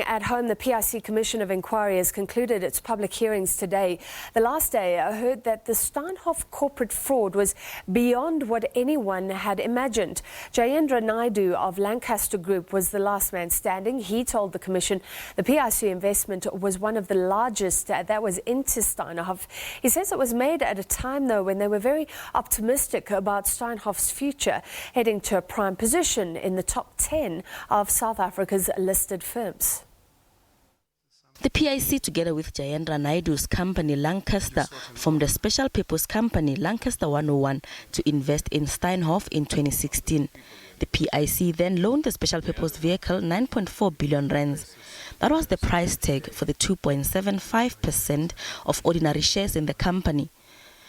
At home, the PIC Commission of Inquiry has concluded its public hearings today. The last day heard that the Steinhoff corporate fraud was beyond what anyone had imagined. Jayendra Naidu of Lancaster Group was the last man standing. He told the Commission the PIC investment was one of the largest that was into Steinhoff. He says it was made at a time, though, when they were very optimistic about Steinhoff's future, heading to a prime position in the top 10 of South Africa's listed firms. The PIC, together with Jayendra Naidu's company Lancaster, formed a special purpose company, Lancaster 101, to invest in Steinhoff in 2016. The PIC then loaned the special purpose vehicle 9.4 billion rands. That was the price tag for the 2.75% of ordinary shares in the company.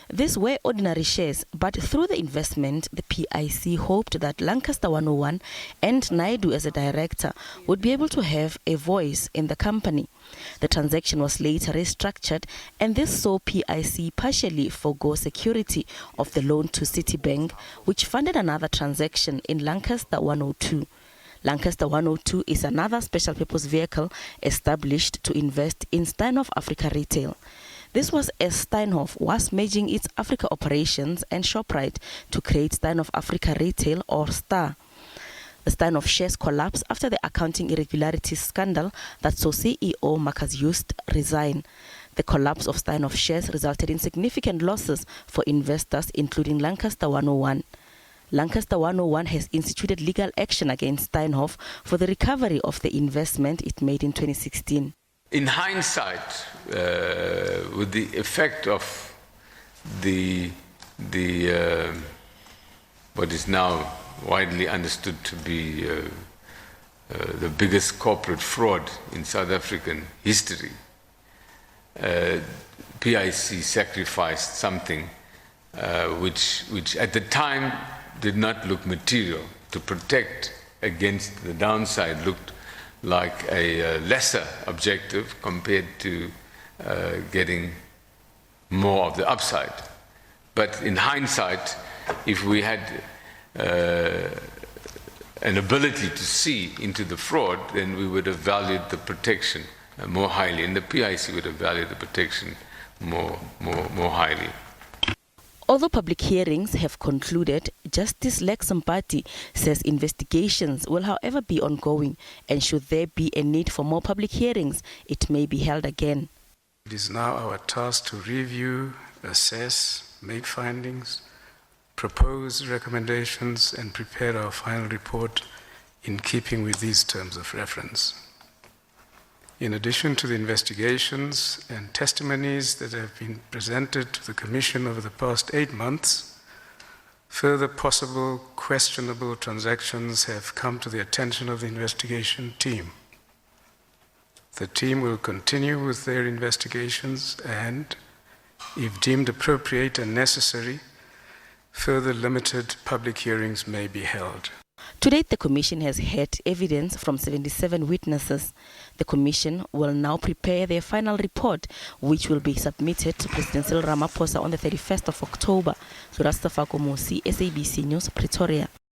These were ordinary shares, but through the investment, the PIC hoped that Lancaster 101 and Naidu as a director would be able to have a voice in the company. The transaction was later restructured, and this saw PIC partially forgo security of the loan to Citibank, which funded another transaction in Lancaster 102. Lancaster 102 is another special purpose vehicle established to invest in Steinhoff Africa Retail. This was as Steinhoff was merging its Africa operations and Shoprite to create Steinhoff Africa Retail, or STAR. The Steinhoff shares collapsed after the accounting irregularities scandal that saw CEO Marcus Just resign. The collapse of Steinhoff shares resulted in significant losses for investors, including Lancaster 101. Lancaster 101 has instituted legal action against Steinhoff for the recovery of the investment it made in 2016. In hindsight, with the effect of the what is now widely understood to be the biggest corporate fraud in South African history, PIC sacrificed something which at the time did not look material. To protect against the downside looked like a lesser objective compared to getting more of the upside. But in hindsight, if we had an ability to see into the fraud, then we would have valued the protection more highly, and the PIC would have valued the protection more highly. Although public hearings have concluded, Justice Lex Mpati says investigations will, however, be ongoing, and should there be a need for more public hearings, it may be held again. It is now our task to review, assess, make findings, propose recommendations, and prepare our final report in keeping with these terms of reference. In addition to the investigations and testimonies that have been presented to the Commission over the past 8 months, further possible questionable transactions have come to the attention of the investigation team. The team will continue with their investigations and, if deemed appropriate and necessary, further limited public hearings may be held. To date, the Commission has heard evidence from 77 witnesses. The Commission will now prepare their final report, which will be submitted to President Cyril Ramaphosa on the 31st of October. Surastafako Mosi, SABC News, Pretoria.